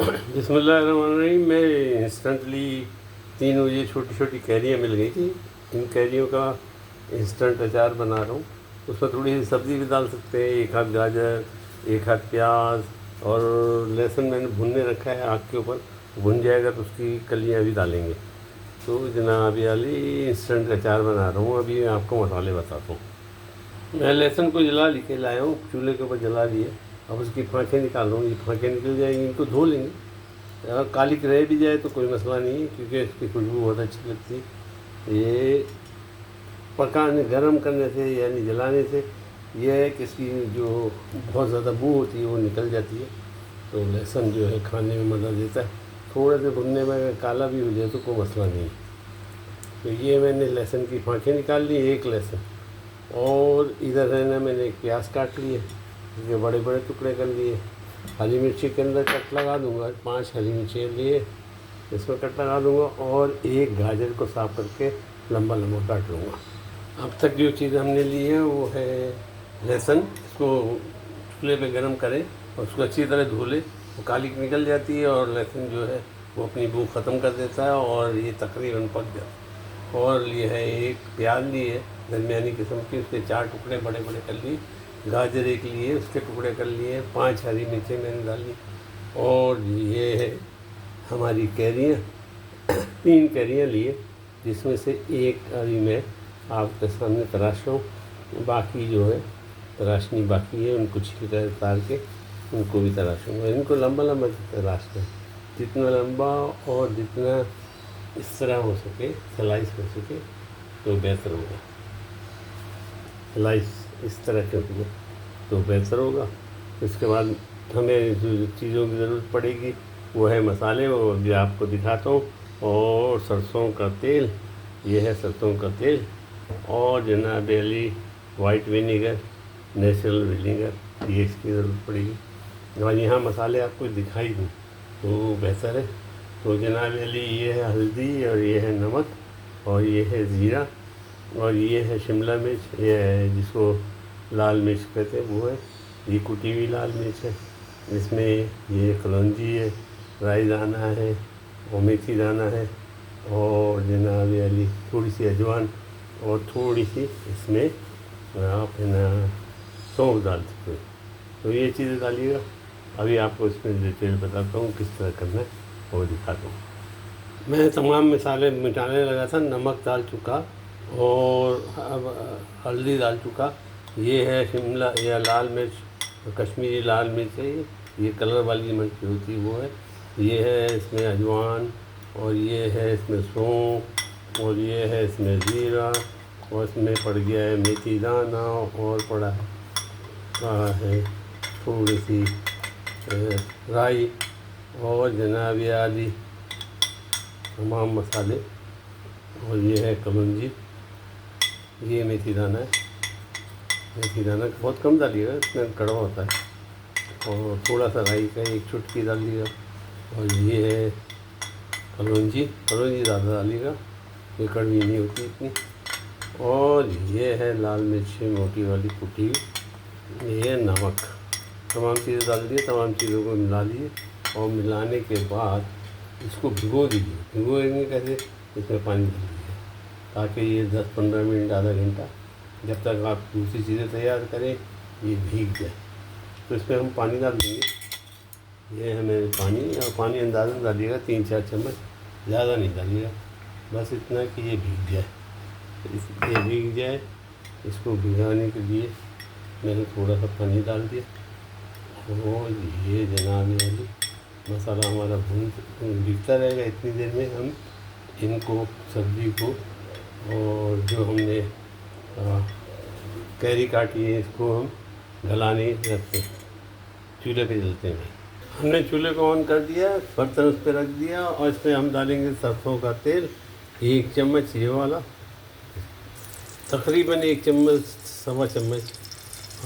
बिस्मिल्लाहिर्रहमानिर्रहीम। मैं इंस्टेंटली 3 मुझे छोटी छोटी कैरियाँ मिल गई थी। इन कैरियों का इंस्टेंट अचार बना रहा हूँ। उसमें थोड़ी सी सब्ज़ी भी डाल सकते हैं, एक हाथ गाजर, एक हाथ प्याज और लहसुन मैंने भुनने रखा है आग के ऊपर। भुन जाएगा तो उसकी कलियाँ भी डालेंगे। तो जनाब अली इंस्टेंट अचार बना रहा हूँ। अभी मैं आपको मसाले बताता हूँ। मैं लहसुन को जला के लाया हूँ, चूल्हे के ऊपर जला दिए। अब उसकी फाँकें निकाल रहा हूँ। ये फाँकें निकल जाएंगी, इनको धो लेंगे। अगर काली रह भी जाए तो कोई मसला नहीं है, क्योंकि इसकी खुशबू बहुत अच्छी लगती है। ये पकाने गर्म करने से यानी जलाने से यह है कि इसकी जो बहुत ज़्यादा बू होती है वो निकल जाती है। तो लहसुन जो है खाने में मज़ा देता है। थोड़े से भुनने में अगर काला भी हो जाए तो कोई मसला नहीं। तो ये मैंने लहसुन की फाँकें निकाल ली, एक लहसुन। और इधर है ना, मैंने एक प्याज काट लिए, इसके बड़े बड़े टुकड़े कर लिए। हरी मिर्ची के अंदर कट लगा दूंगा, 5 हरी मिर्ची लिए इसमें कट लगा दूंगा। और एक गाजर को साफ़ करके लंबा लंबा काट लूँगा। अब तक जो चीज़ हमने ली है वो है लहसुन। इसको चूल्हे पे गरम करें और उसको अच्छी तरह धो लें। वो काली निकल जाती है और लहसुन जो है वो अपनी बू ख़त्म कर देता है और ये तकरीबन पक जाता है। और ये है एक प्याज ली है दरमियानी किस्म की, उसके 4 टुकड़े बड़े बड़े कर लिए। गाजर एक लिए, उसके टुकड़े कर लिए। 5 हरी मिर्चें मैंने डाली। और ये है हमारी कैरियाँ, 3 कैरियाँ लिए, जिसमें से एक अभी मैं आपके सामने तराश रहा हूँ। बाकी जो है तराशनी बाकी है, उनको छिलका उतार के उनको भी तराशूँगा। इनको लंबा लंबा तराशना है, जितना लंबा और जितना इस तरह हो सके, स्लाइस हो सके तो बेहतर होगा। स्लाइस इस तरह के होंगे तो बेहतर होगा। इसके बाद हमें जो चीज़ों की ज़रूरत पड़ेगी वो है मसाले, वो अभी आपको दिखाता हूँ। और सरसों का तेल, ये है सरसों का तेल। और जनाब Ali white vinegar, natural vinegar, ये इसकी ज़रूरत पड़ेगी। और यहाँ मसाले आपको दिखाई दूँ तो बेहतर है। तो जनाब अली ये है हल्दी, और ये है नमक, और ये है ज़ीरा, और ये है शिमला मिर्च, ये है जिसको लाल मिर्च कहते हैं वो है। ये कुटी हुई लाल मिर्च है। इसमें ये कलौंजी है, राई दाना है और मेथी दाना है। और जनाब अली थोड़ी सी अजवान और थोड़ी सी इसमें आप है ना सौंफ डाल सकते हो। तो ये चीज़ें डालिएगा। अभी आपको इसमें डिटेल बताता हूँ किस तरह करना है और दिखाता हूँ। मैं तमाम मसाले मिटाने लगा था। नमक डाल चुका और अब हल्दी डाल चुका। ये है शिमला या लाल मिर्च, कश्मीरी लाल मिर्च है। ये कलर वाली मिर्च होती है वो है। ये है इसमें अजवान, और ये है इसमें सौंफ, और ये है इसमें ज़ीरा, और इसमें पड़ गया है मेथी दाना, और पड़ा है थोड़ी सी राई, और जनाब आदि तमाम मसाले। और ये है कलौंजी, ये मेथी दाना है। मेथी दाना बहुत कम डालिएगा, इसमें कड़वा होता है। और थोड़ा सा राई का एक चुटकी डालिएगा। और ये है कलौंजी, कलौंजी ज़्यादा डालिएगा, ये कड़वी नहीं होती इतनी। और ये है लाल मिर्च मोटी वाली कुटी, ये नमक। तमाम चीज़ें डाल दिए, तमाम चीज़ों को मिला लिए। और मिलाने के बाद इसको भिगो दीजिए। भिगोएंगे कैसे? इसमें पानी डाल दीजिए ताकि ये 10-15 मिनट, आधा घंटा, जब तक आप दूसरी चीज़ें तैयार करें ये भीग जाए। तो इसमें हम पानी डाल देंगे। ये है मेरे पानी, और पानी अंदाज़न डालिएगा 3-4 चम्मच, ज़्यादा नहीं डालिएगा, बस इतना कि ये भीग जाए। ये भीग जाए, इसको भिगाने के लिए मैंने थोड़ा सा पानी डाल दिया। और ये जनाब अली मसाला हमारा भीगता रहेगा। इतनी देर में हम इनको, सब्ज़ी को, और जो हमने कैरी काटी है इसको हम गलाने रखते हैं, चूल्हे पे जलते हैं। हमने चूल्हे को ऑन कर दिया, बर्तन उस पर रख दिया, और इस पर हम डालेंगे सरसों का तेल, 1 चम्मच ये वाला, तकरीबन 1 चम्मच, 1.25 चम्मच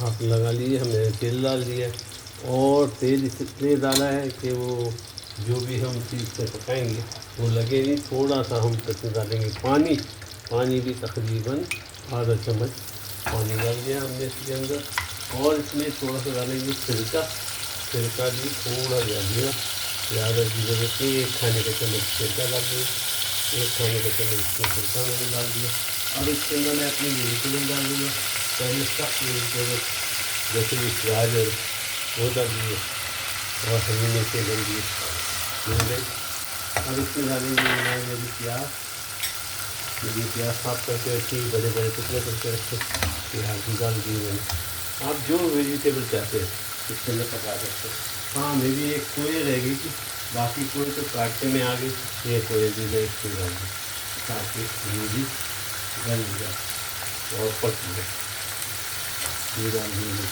आप लगा लीजिए। हमने तेल डाल दिया, और तेल इसलिए डाला है कि वो जो भी हम चीज़ से पकाएंगे वो लगे नहीं। थोड़ा सा हम इसमें डालेंगे पानी, पानी भी तकरीबन आधा चम्मच पानी डाल दिया हमने इसके अंदर। और इसमें थोड़ा सा डालेंगे सिरका, सिरका भी थोड़ा डालिएगा, ज़्यादा की ज़रूरत नहीं। 1 खाने का चम्मच सिरका डाल दिया, 1 खाने का चम्मच इसमें सिरका मैंने डाल दिया। अब इसके अंदर मैं अपनी वेजिटेबल डाल दूँगा। पहले सब वेजिटेबल जैसे कि गाजर वो डाल दिए और हरी मिर्चें डाल दिए, मिल गई। अब इसमें डालेंगे बनाएंगे अभी प्याज। ये प्याज साफ करके रखिए, बड़े बड़े टुकड़े करके रखे, प्याज भी डाल दिए मैंने। आप जो वेजिटेबल चाहते हैं इसके अंदर पका सकते हैं। हाँ, मेरी एक कोई रहेगी कि बाकी कोई तो काटने में आ गई, ये कोई भी मैं इसको डाल दूँ ताकि ये भी गल जाए और पक जाए। ये डाल देंगे,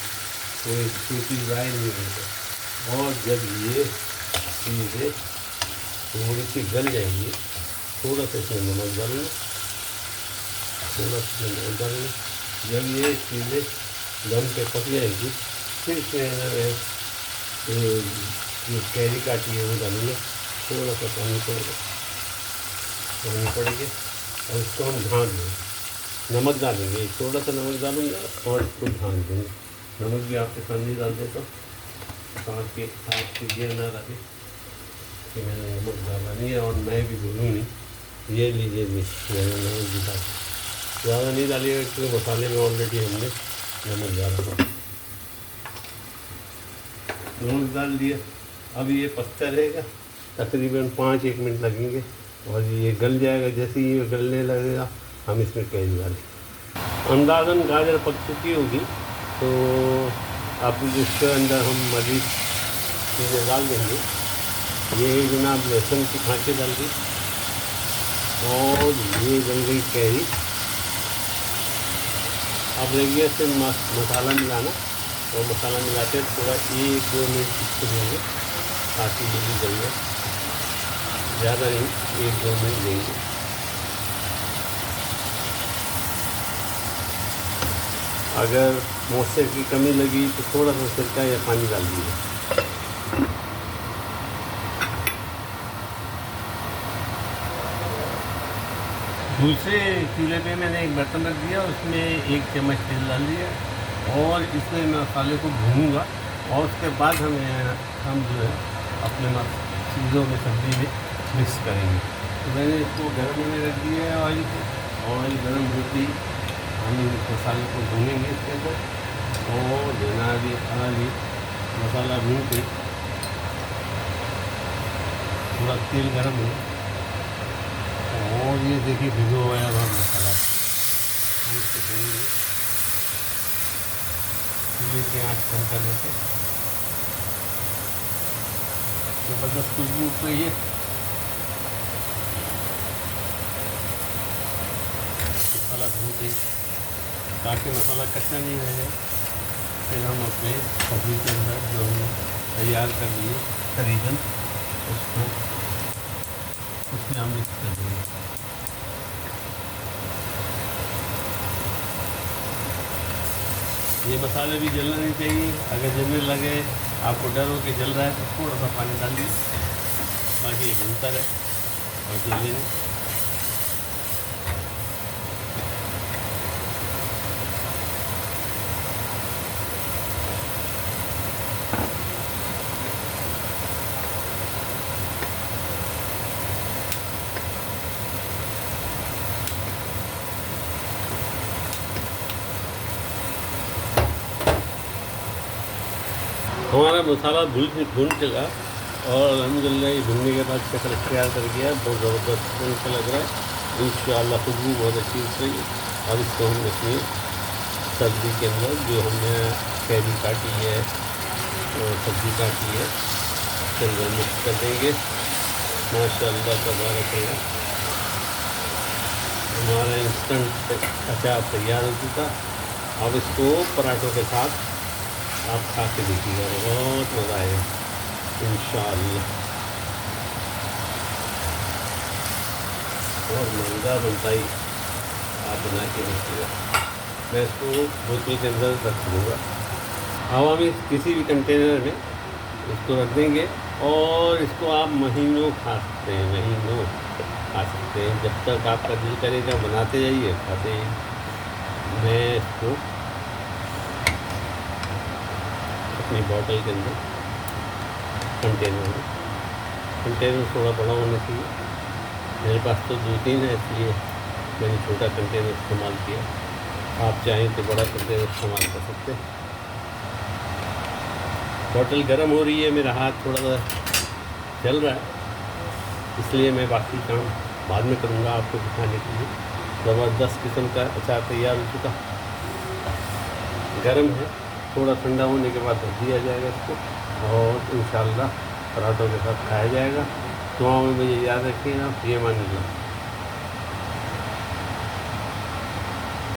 कोई सूखी ड्राई नहीं होगा। और जब ये चीज़ें थोड़ी सी गल जाएंगी, थोड़ा सा इसमें नमक डालना, थोड़ा सा नमक डालना। जब ये चीज़ें दम पे पक जाएगी, फिर इसमें जो कैरी काटी है वो डालूँगा। थोड़ा सा पानी पड़ेगा और इसको हम ढाँक देंगे। नमक डालेंगे, थोड़ा सा नमक डालूँगा और इसको ढाँक देंगे। नमक भी आपके सामने डाल देता हूँ ताकि आपकी देर ना लगे कि मैंने नमक डाला नहीं है और मैं भी भूलूँ नहीं। ये लीजिए मैंने नमक भी डाला, ज़्यादा नहीं डालिएगा क्योंकि मसाले में ऑलरेडी हमने नमक डाला था। नमक डाल दिया। अब ये पकता रहेगा, तकरीबन 5-1 मिनट लगेंगे और ये गल जाएगा। जैसे ही ये गलने लगेगा हम इसमें कैरी डालेंगे। अंदाज़न गाजर पक चुकी होगी तो अब इसके अंदर हम मज़ीद चीज़ें डाल देंगे। ये जनाब लहसुन की खाँचे डाल दी और ये डल गई कैरी। अब रहिए सिर्फ मसाला मिलाना और मसाला मिलाते थोड़ा 1-2 मिनट इसको देंगे ताकि ये भी गल जाए, ज़्यादा नहीं 1-2 मिनट देंगे। अगर मॉइस्चर की कमी लगी तो थोड़ा सा सिरका या पानी डाल दीजिए। दूसरे चूल्हे पे मैंने एक बर्तन रख दिया, उसमें 1 चम्मच तेल डाल दिया और इसमें मसाले को भूनूंगा और उसके बाद हम जो है अपने चीज़ों में सब्ज़ी में मिक्स करेंगे। तो मैंने इसको गर्म में रख दिया है ऑयल गर्म होती हम मसाले को भूनेंगे इसके अंदर और देना भी मसाला भून के थोड़ा तेल गर्म हो और ये देखिए भिगो हुआ है अब मसाला हम इसको भूनेंगे। चूल्हे की आँच कम कर देते, ज़बरदस्त खुशबू उठ रही है। मसाला भूनते ताकि मसाला कच्चा नहीं रह जाए। फिर हम अपने सब्ज़ी के अंदर जो हमने तैयार कर लिए करीबन उसको उसमें हम मिक्स कर देंगे। ये मसाले भी जलना नहीं चाहिए। अगर जलने लगे, आपको डर हो कि जल रहा है तो थोड़ा सा पानी डाल दीजिए ताकि ये भूनता रहे और जले नहीं। हमारा मसाला भून चुका और अल्हम्दुलिल्लाह ये भुनने के बाद शक्ल तैयार कर गया, बहुत ज़बरदस्त अच्छा लग रहा है। इंशाअल्लाह खुशबू बहुत अच्छी उठ रही है। और इसको हम अपनी सब्ज़ी के अंदर जो हमने कैरी काटी है और सब्ज़ी काटी है इसके अंदर मिक्स कर देंगे। माशाअल्लाह तबारकल्लाह, हमारा इंस्टेंट अचार तैयार हो चुका। अब इसको पराठों के साथ आप खा के देखिएगा, बहुत मज़ा आएगा इंशाअल्लाह। और मज़ेदार बनता ही आप बना के देखिएगा। मैं इसको बोतल के अंदर रख दूँगा, हवा में किसी भी कंटेनर में इसको रख देंगे और इसको आप महीनों खा सकते हैं, महीनों खा सकते हैं। जब तक आपका दिल करेगा बनाते जाइए, खाते जाइए। मैं इसको अपनी बॉटल के अंदर कंटेनर में कंटेनर थोड़ा बड़ा होना चाहिए। मेरे पास तो 2-3 है, इसलिए मैंने छोटा कंटेनर इस्तेमाल किया। आप चाहें तो बड़ा कंटेनर इस्तेमाल कर सकते हैं। बॉटल गर्म हो रही है, मेरा हाथ थोड़ा सा जल रहा है, इसलिए मैं बाकी काम बाद में करूँगा आपको दिखाने के लिए। ज़बरदस्त किस्म का अचार तैयार हो चुका, गर्म है, थोड़ा ठंडा होने के बाद रख दिया जाएगा इसको और इंशाअल्लाह पराठों के साथ खाया जाएगा। दुआओं में मुझे याद रखिएगा। ये मान लो।